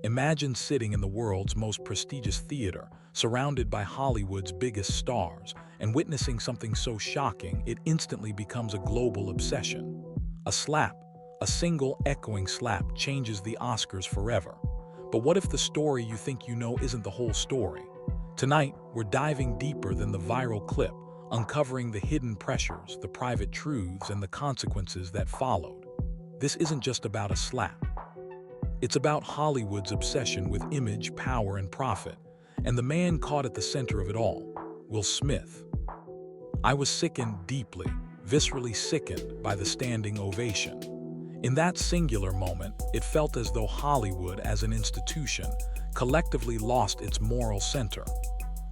Imagine sitting in the world's most prestigious theater, surrounded by Hollywood's biggest stars, and witnessing something so shocking it instantly becomes a global obsession. A slap, a single echoing slap changes the Oscars forever. But what if the story you think you know isn't the whole story? Tonight, we're diving deeper than the viral clip, uncovering the hidden pressures, the private truths, and the consequences that followed. This isn't just about a slap. It's about Hollywood's obsession with image, power, and profit, and the man caught at the center of it all, Will Smith. I was sickened deeply, viscerally sickened by the standing ovation. In that singular moment, it felt as though Hollywood as an institution collectively lost its moral center.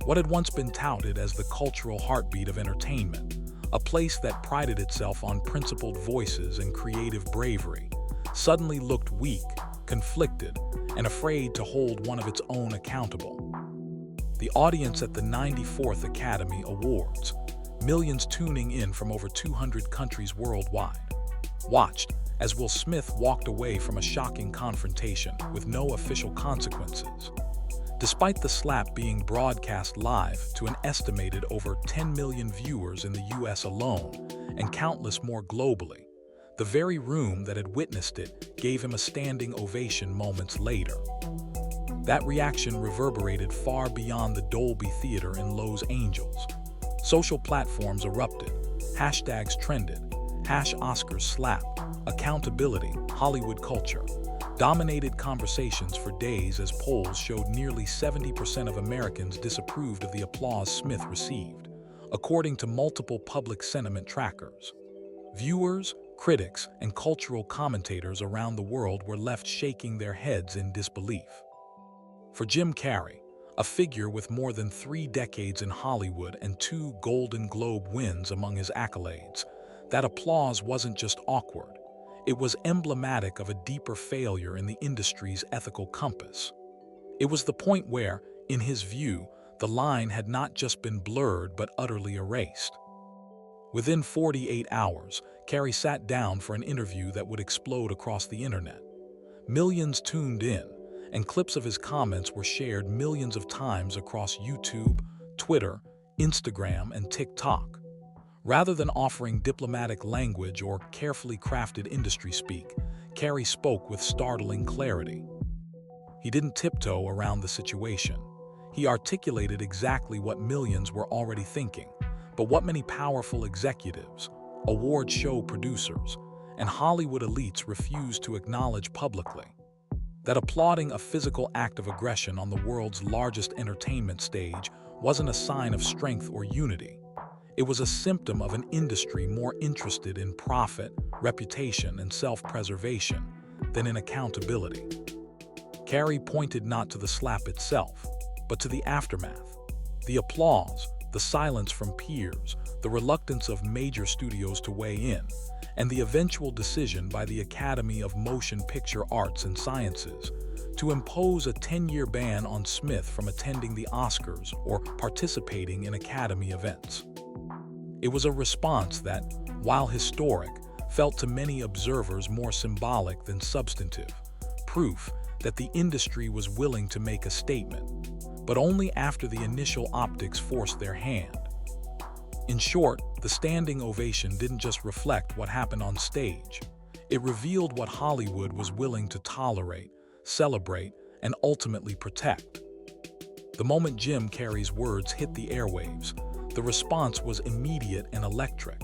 What had once been touted as the cultural heartbeat of entertainment, a place that prided itself on principled voices and creative bravery, suddenly looked weak, conflicted, and afraid to hold one of its own accountable. The audience at the 94th Academy Awards, millions tuning in from over 200 countries worldwide, watched as Will Smith walked away from a shocking confrontation with no official consequences. Despite the slap being broadcast live to an estimated over 10 million viewers in the US alone and countless more globally, the very room that had witnessed it gave him a standing ovation moments later. That reaction reverberated far beyond the Dolby Theater in Los Angeles. Social platforms erupted, hashtags trended, #Oscars slap, accountability, Hollywood culture, dominated conversations for days as polls showed nearly 70% of Americans disapproved of the applause Smith received, according to multiple public sentiment trackers. Viewers, critics, and cultural commentators around the world were left shaking their heads in disbelief. For Jim Carrey, a figure with more than 3 decades in Hollywood and 2 Golden Globe wins among his accolades, that applause wasn't just awkward. It was emblematic of a deeper failure in the industry's ethical compass. It was the point where, in his view, the line had not just been blurred but utterly erased. Within 48 hours, Carrey sat down for an interview that would explode across the internet. Millions tuned in, and clips of his comments were shared millions of times across YouTube, Twitter, Instagram, and TikTok. Rather than offering diplomatic language or carefully crafted industry speak, Carrey spoke with startling clarity. He didn't tiptoe around the situation. He articulated exactly what millions were already thinking, but what many powerful executives, award show producers, and Hollywood elites refused to acknowledge publicly. That applauding a physical act of aggression on the world's largest entertainment stage wasn't a sign of strength or unity. It was a symptom of an industry more interested in profit, reputation, and self-preservation than in accountability. Carrey pointed not to the slap itself, but to the aftermath. The applause, the silence from peers, the reluctance of major studios to weigh in, and the eventual decision by the Academy of Motion Picture Arts and Sciences to impose a 10-year ban on Smith from attending the Oscars or participating in Academy events. It was a response that, while historic, felt to many observers more symbolic than substantive, proof that the industry was willing to make a statement, but only after the initial optics forced their hand. In short, the standing ovation didn't just reflect what happened on stage. It revealed what Hollywood was willing to tolerate, celebrate, and ultimately protect. The moment Jim Carrey's words hit the airwaves, the response was immediate and electric.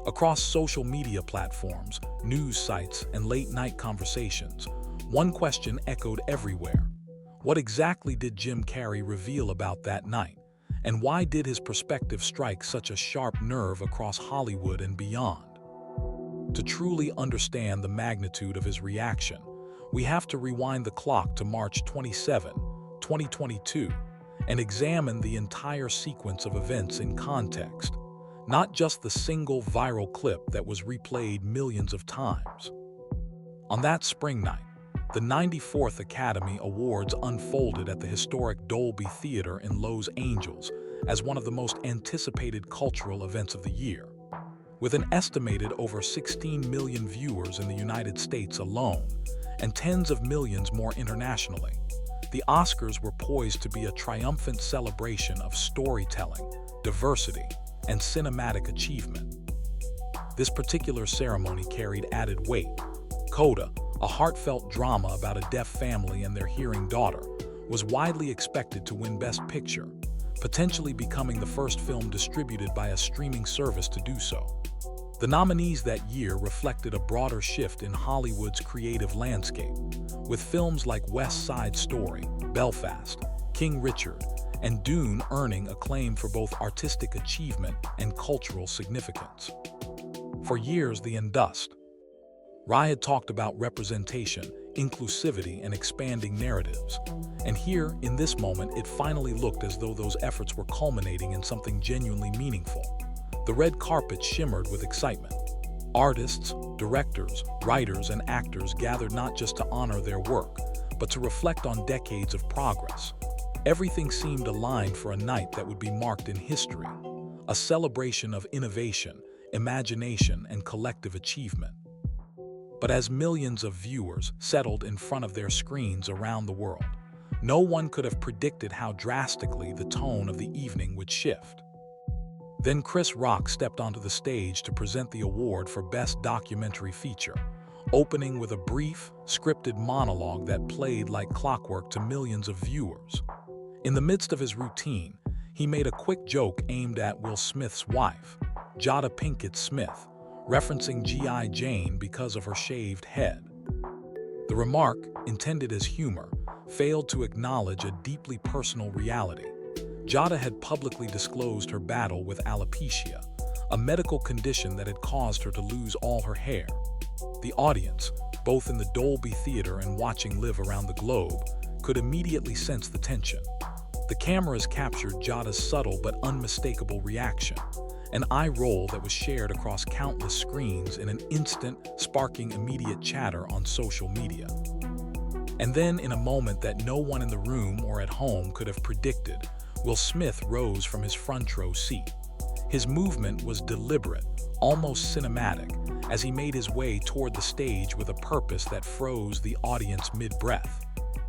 Across social media platforms, news sites, and late-night conversations, one question echoed everywhere. What exactly did Jim Carrey reveal about that night? And why did his perspective strike such a sharp nerve across Hollywood and beyond? To truly understand the magnitude of his reaction, we have to rewind the clock to March 27, 2022, and examine the entire sequence of events in context, not just the single viral clip that was replayed millions of times. On that spring night, the 94th Academy Awards unfolded at the historic Dolby Theater in Los Angeles as one of the most anticipated cultural events of the year. With an estimated over 16 million viewers in the United States alone, and tens of millions more internationally. The Oscars were poised to be a triumphant celebration of storytelling, diversity, and cinematic achievement. This particular ceremony carried added weight. Coda, a heartfelt drama about a deaf family and their hearing daughter, was widely expected to win Best Picture, potentially becoming the first film distributed by a streaming service to do so. The nominees that year reflected a broader shift in Hollywood's creative landscape, with films like West Side Story, Belfast, King Richard, and Dune earning acclaim for both artistic achievement and cultural significance. For years, the Indust Rye had talked about representation, inclusivity, and expanding narratives. And here, in this moment, it finally looked as though those efforts were culminating in something genuinely meaningful. The red carpet shimmered with excitement. Artists, directors, writers, and actors gathered not just to honor their work, but to reflect on decades of progress. Everything seemed aligned for a night that would be marked in history, a celebration of innovation, imagination, and collective achievement. But as millions of viewers settled in front of their screens around the world, no one could have predicted how drastically the tone of the evening would shift. Then Chris Rock stepped onto the stage to present the award for Best Documentary Feature, opening with a brief, scripted monologue that played like clockwork to millions of viewers. In the midst of his routine, he made a quick joke aimed at Will Smith's wife, Jada Pinkett Smith, referencing G.I. Jane because of her shaved head. The remark, intended as humor, failed to acknowledge a deeply personal reality. Jada had publicly disclosed her battle with alopecia, a medical condition that had caused her to lose all her hair. The audience, both in the Dolby Theater and watching live around the globe, could immediately sense the tension. The cameras captured Jada's subtle but unmistakable reaction, an eye roll that was shared across countless screens in an instant, sparking immediate chatter on social media. And then, in a moment that no one in the room or at home could have predicted, Will Smith rose from his front row seat. His movement was deliberate, almost cinematic, as he made his way toward the stage with a purpose that froze the audience mid-breath.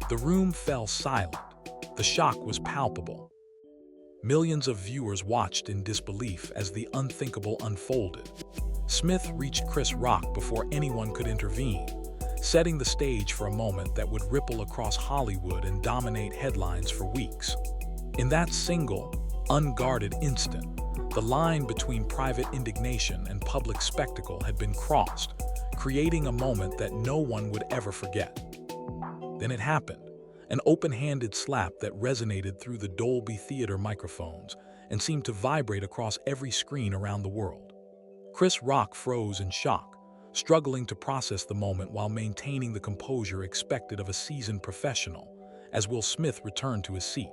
The room fell silent. The shock was palpable. Millions of viewers watched in disbelief as the unthinkable unfolded. Smith reached Chris Rock before anyone could intervene, setting the stage for a moment that would ripple across Hollywood and dominate headlines for weeks. In that single, unguarded instant, the line between private indignation and public spectacle had been crossed, creating a moment that no one would ever forget. Then it happened. An open-handed slap that resonated through the Dolby Theater microphones and seemed to vibrate across every screen around the world. Chris Rock froze in shock, struggling to process the moment while maintaining the composure expected of a seasoned professional, as Will Smith returned to his seat.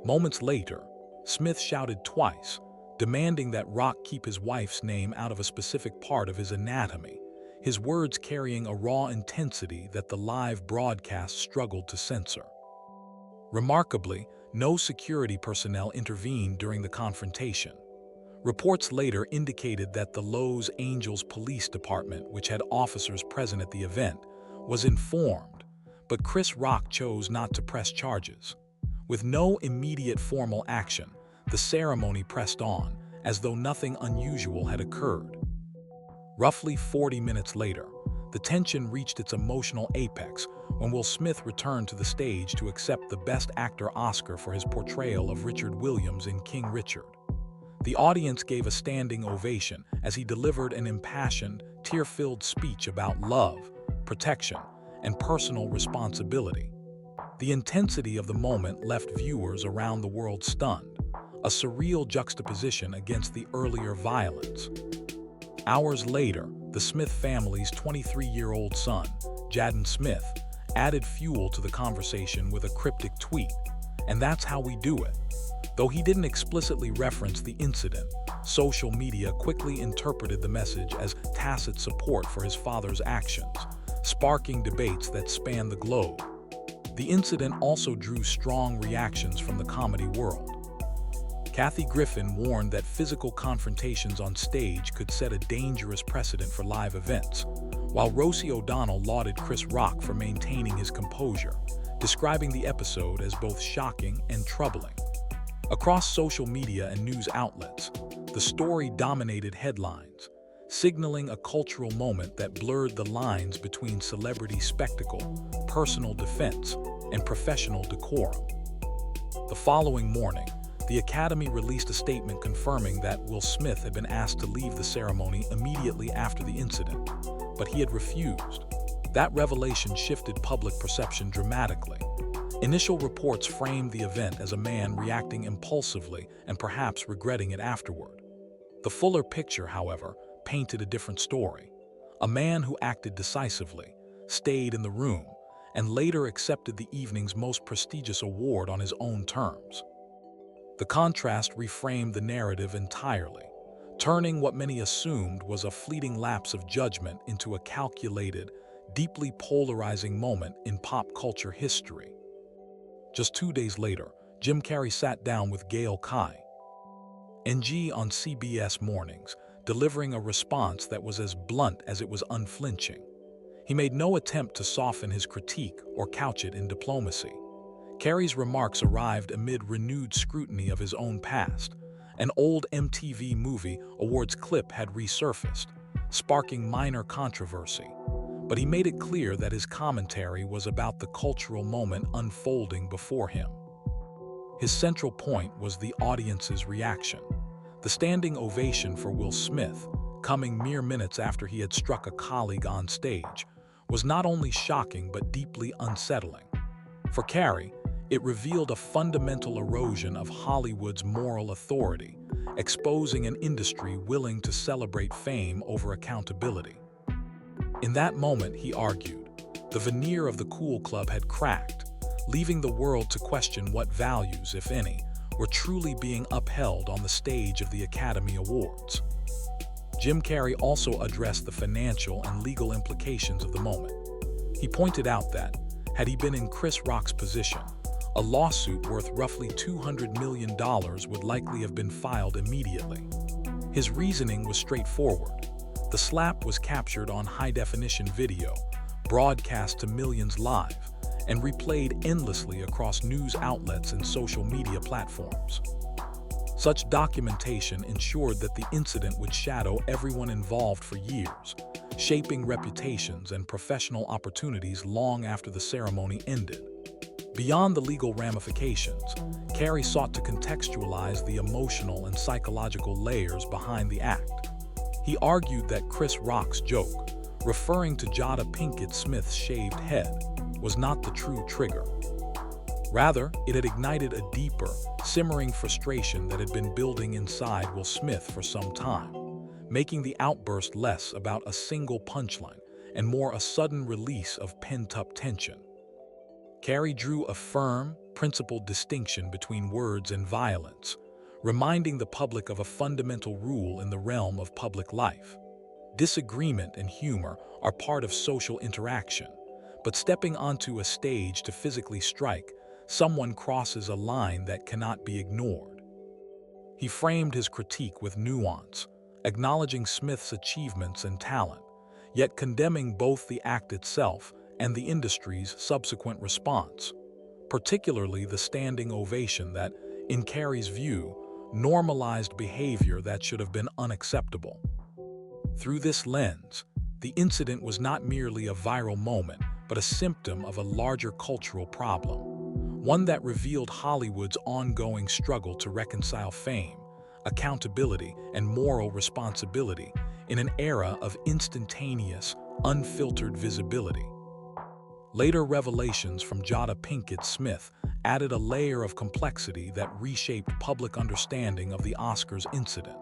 Moments later, Smith shouted twice, demanding that Rock keep his wife's name out of a specific part of his anatomy, his words carrying a raw intensity that the live broadcast struggled to censor. Remarkably, no security personnel intervened during the confrontation. Reports later indicated that the Los Angeles Police Department, which had officers present at the event, was informed, but Chris Rock chose not to press charges. With no immediate formal action, the ceremony pressed on, as though nothing unusual had occurred. Roughly 40 minutes later, the tension reached its emotional apex when Will Smith returned to the stage to accept the Best Actor Oscar for his portrayal of Richard Williams in King Richard. The audience gave a standing ovation as he delivered an impassioned, tear-filled speech about love, protection, and personal responsibility. The intensity of the moment left viewers around the world stunned, a surreal juxtaposition against the earlier violence. Hours later, the Smith family's 23-year-old son, Jaden Smith, added fuel to the conversation with a cryptic tweet, "And that's how we do it." Though he didn't explicitly reference the incident, social media quickly interpreted the message as tacit support for his father's actions, sparking debates that spanned the globe. The incident also drew strong reactions from the comedy world. Kathy Griffin warned that physical confrontations on stage could set a dangerous precedent for live events, while Rosie O'Donnell lauded Chris Rock for maintaining his composure, describing the episode as both shocking and troubling. Across social media and news outlets, the story dominated headlines, signaling a cultural moment that blurred the lines between celebrity spectacle, personal defense, and professional decorum. The following morning, the Academy released a statement confirming that Will Smith had been asked to leave the ceremony immediately after the incident, but he had refused. That revelation shifted public perception dramatically. Initial reports framed the event as a man reacting impulsively and perhaps regretting it afterward. The fuller picture, however, painted a different story. A man who acted decisively, stayed in the room, and later accepted the evening's most prestigious award on his own terms. The contrast reframed the narrative entirely, turning what many assumed was a fleeting lapse of judgment into a calculated, deeply polarizing moment in pop culture history. Just 2 days later, Jim Carrey sat down with Gail Kai, NG on CBS Mornings, delivering a response that was as blunt as it was unflinching. He made no attempt to soften his critique or couch it in diplomacy. Carrey's remarks arrived amid renewed scrutiny of his own past. An old MTV Movie Awards clip had resurfaced, sparking minor controversy. But he made it clear that his commentary was about the cultural moment unfolding before him. His central point was the audience's reaction. The standing ovation for Will Smith, coming mere minutes after he had struck a colleague on stage, was not only shocking but deeply unsettling. For Carrey, it revealed a fundamental erosion of Hollywood's moral authority, exposing an industry willing to celebrate fame over accountability. In that moment, he argued, the veneer of the cool club had cracked, leaving the world to question what values, if any, were truly being upheld on the stage of the Academy Awards. Jim Carrey also addressed the financial and legal implications of the moment. He pointed out that, had he been in Chris Rock's position, a lawsuit worth roughly $200 million would likely have been filed immediately. His reasoning was straightforward. The slap was captured on high-definition video, broadcast to millions live, and replayed endlessly across news outlets and social media platforms. Such documentation ensured that the incident would shadow everyone involved for years, shaping reputations and professional opportunities long after the ceremony ended. Beyond the legal ramifications, Carrey sought to contextualize the emotional and psychological layers behind the act. He argued that Chris Rock's joke, referring to Jada Pinkett Smith's shaved head, was not the true trigger. Rather, it had ignited a deeper, simmering frustration that had been building inside Will Smith for some time, making the outburst less about a single punchline and more a sudden release of pent-up tension. Carrey drew a firm, principled distinction between words and violence, reminding the public of a fundamental rule in the realm of public life. Disagreement and humor are part of social interaction, but stepping onto a stage to physically strike someone crosses a line that cannot be ignored. He framed his critique with nuance, acknowledging Smith's achievements and talent, yet condemning both the act itself and the industry's subsequent response, particularly the standing ovation that, in Carrey's view, normalized behavior that should have been unacceptable. Through this lens, the incident was not merely a viral moment, but a symptom of a larger cultural problem, one that revealed Hollywood's ongoing struggle to reconcile fame, accountability, and moral responsibility in an era of instantaneous, unfiltered visibility. Later revelations from Jada Pinkett Smith added a layer of complexity that reshaped public understanding of the Oscars incident.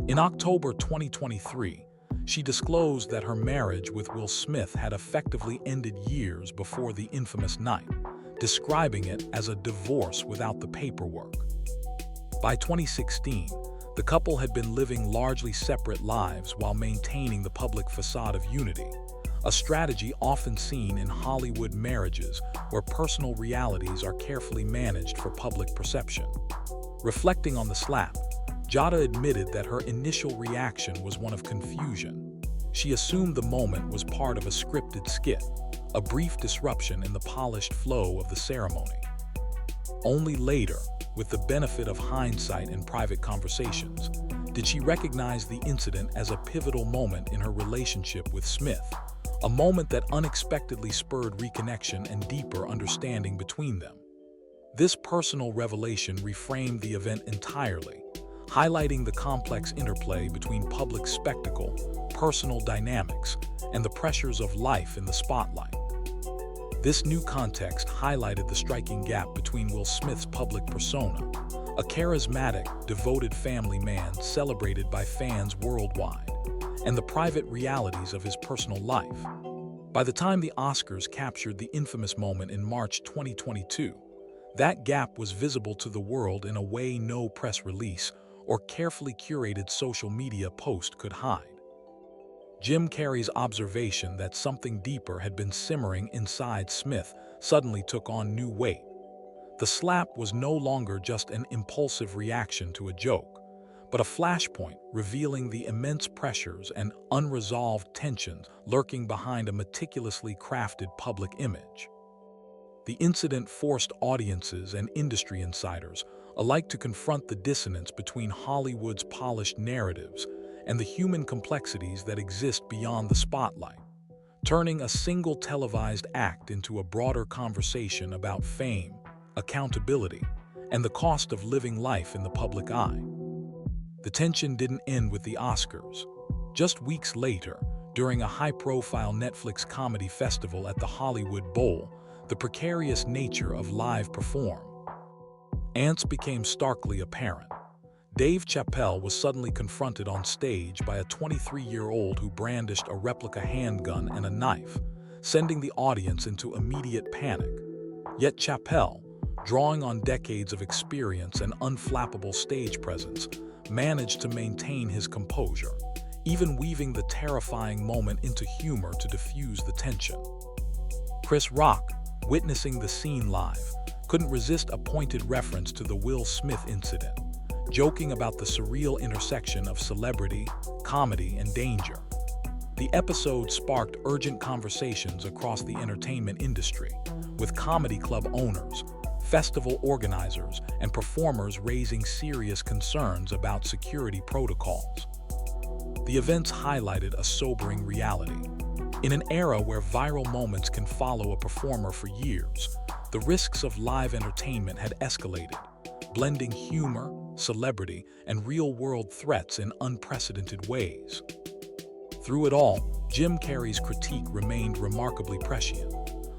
In October 2023, she disclosed that her marriage with Will Smith had effectively ended years before the infamous night, describing it as a divorce without the paperwork. By 2016, the couple had been living largely separate lives while maintaining the public facade of unity, a strategy often seen in Hollywood marriages where personal realities are carefully managed for public perception. Reflecting on the slap, Jada admitted that her initial reaction was one of confusion. She assumed the moment was part of a scripted skit, a brief disruption in the polished flow of the ceremony. Only later, with the benefit of hindsight and private conversations, did she recognize the incident as a pivotal moment in her relationship with Smith, a moment that unexpectedly spurred reconnection and deeper understanding between them. This personal revelation reframed the event entirely, highlighting the complex interplay between public spectacle, personal dynamics, and the pressures of life in the spotlight. This new context highlighted the striking gap between Will Smith's public persona, a charismatic, devoted family man celebrated by fans worldwide, and the private realities of his personal life. By the time the Oscars captured the infamous moment in March 2022, that gap was visible to the world in a way no press release or carefully curated social media post could hide. Jim Carrey's observation that something deeper had been simmering inside Smith suddenly took on new weight. The slap was no longer just an impulsive reaction to a joke, but a flashpoint revealing the immense pressures and unresolved tensions lurking behind a meticulously crafted public image. The incident forced audiences and industry insiders alike to confront the dissonance between Hollywood's polished narratives and the human complexities that exist beyond the spotlight, turning a single televised act into a broader conversation about fame, accountability, and the cost of living life in the public eye. The tension didn't end with the Oscars. Just weeks later, during a high-profile Netflix comedy festival at the Hollywood Bowl, the precarious nature of live performance became starkly apparent. Dave Chappelle was suddenly confronted on stage by a 23-year-old who brandished a replica handgun and a knife, sending the audience into immediate panic. Yet Chappelle, drawing on decades of experience and unflappable stage presence, managed to maintain his composure, even weaving the terrifying moment into humor to diffuse the tension. Chris Rock, witnessing the scene live, couldn't resist a pointed reference to the Will Smith incident, joking about the surreal intersection of celebrity, comedy, and danger. The episode sparked urgent conversations across the entertainment industry, with comedy club owners, festival organizers, and performers raising serious concerns about security protocols. The events highlighted a sobering reality. In an era where viral moments can follow a performer for years, the risks of live entertainment had escalated, blending humor, celebrity, and real-world threats in unprecedented ways. Through it all, Jim Carrey's critique remained remarkably prescient.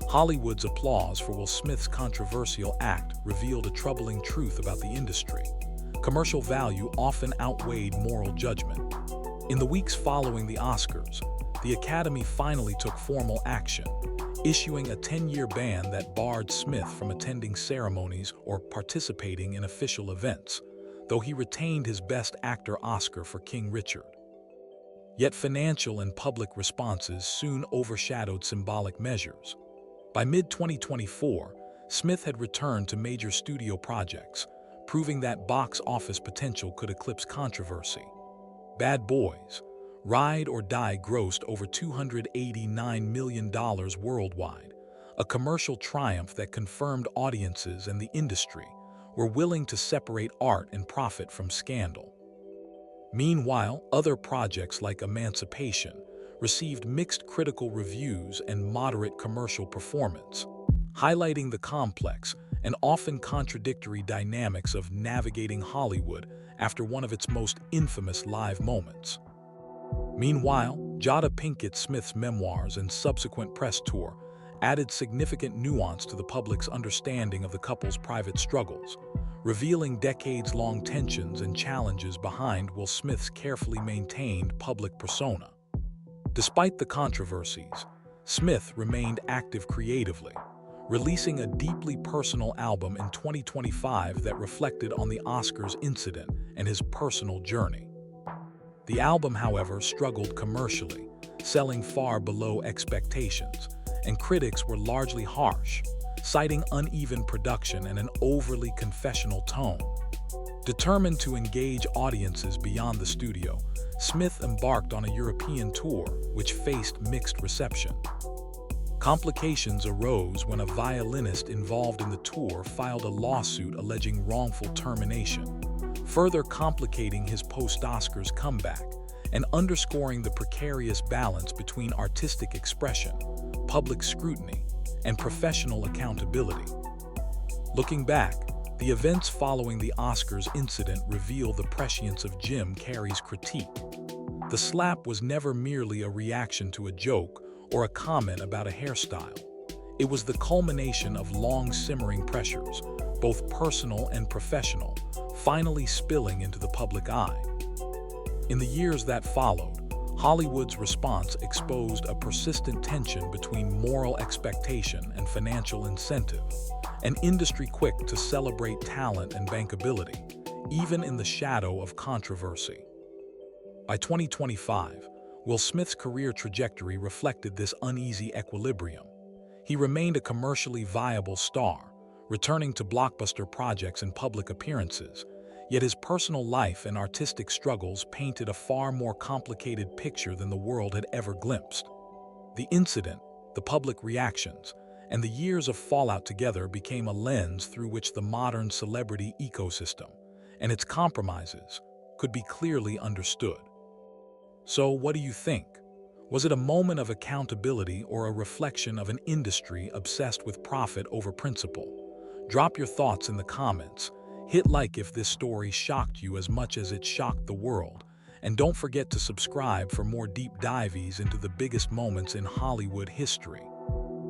Hollywood's applause for Will Smith's controversial act revealed a troubling truth about the industry. Commercial value often outweighed moral judgment. In the weeks following the Oscars, the Academy finally took formal action, issuing a 10-year ban that barred Smith from attending ceremonies or participating in official events, though he retained his Best Actor Oscar for King Richard. Yet financial and public responses soon overshadowed symbolic measures. By mid-2024, Smith had returned to major studio projects, proving that box office potential could eclipse controversy. Bad Boys, Ride or Die grossed over $289 million worldwide, a commercial triumph that confirmed audiences and the industry were willing to separate art and profit from scandal. Meanwhile, other projects like Emancipation received mixed critical reviews and moderate commercial performance, highlighting the complex and often contradictory dynamics of navigating Hollywood after one of its most infamous live moments. Meanwhile, Jada Pinkett Smith's memoirs and subsequent press tour added significant nuance to the public's understanding of the couple's private struggles, revealing decades-long tensions and challenges behind Will Smith's carefully maintained public persona. Despite the controversies, Smith remained active creatively, releasing a deeply personal album in 2025 that reflected on the Oscars incident and his personal journey. The album, however, struggled commercially, selling far below expectations, and critics were largely harsh, citing uneven production and an overly confessional tone. Determined to engage audiences beyond the studio, Smith embarked on a European tour, which faced mixed reception. Complications arose when a violinist involved in the tour filed a lawsuit alleging wrongful termination, further complicating his post-Oscars comeback and underscoring the precarious balance between artistic expression, public scrutiny, and professional accountability. Looking back, the events following the Oscars incident reveal the prescience of Jim Carrey's critique. The slap was never merely a reaction to a joke or a comment about a hairstyle. It was the culmination of long-simmering pressures, both personal and professional, finally spilling into the public eye. In the years that followed, Hollywood's response exposed a persistent tension between moral expectation and financial incentive, an industry quick to celebrate talent and bankability, even in the shadow of controversy. By 2025, Will Smith's career trajectory reflected this uneasy equilibrium. He remained a commercially viable star, returning to blockbuster projects and public appearances, yet his personal life and artistic struggles painted a far more complicated picture than the world had ever glimpsed. The incident, the public reactions, and the years of fallout together became a lens through which the modern celebrity ecosystem and its compromises could be clearly understood. So, what do you think? Was it a moment of accountability or a reflection of an industry obsessed with profit over principle? Drop your thoughts in the comments. Hit like if this story shocked you as much as it shocked the world. And don't forget to subscribe for more deep dives into the biggest moments in Hollywood history.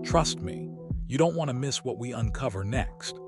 Trust me, you don't want to miss what we uncover next.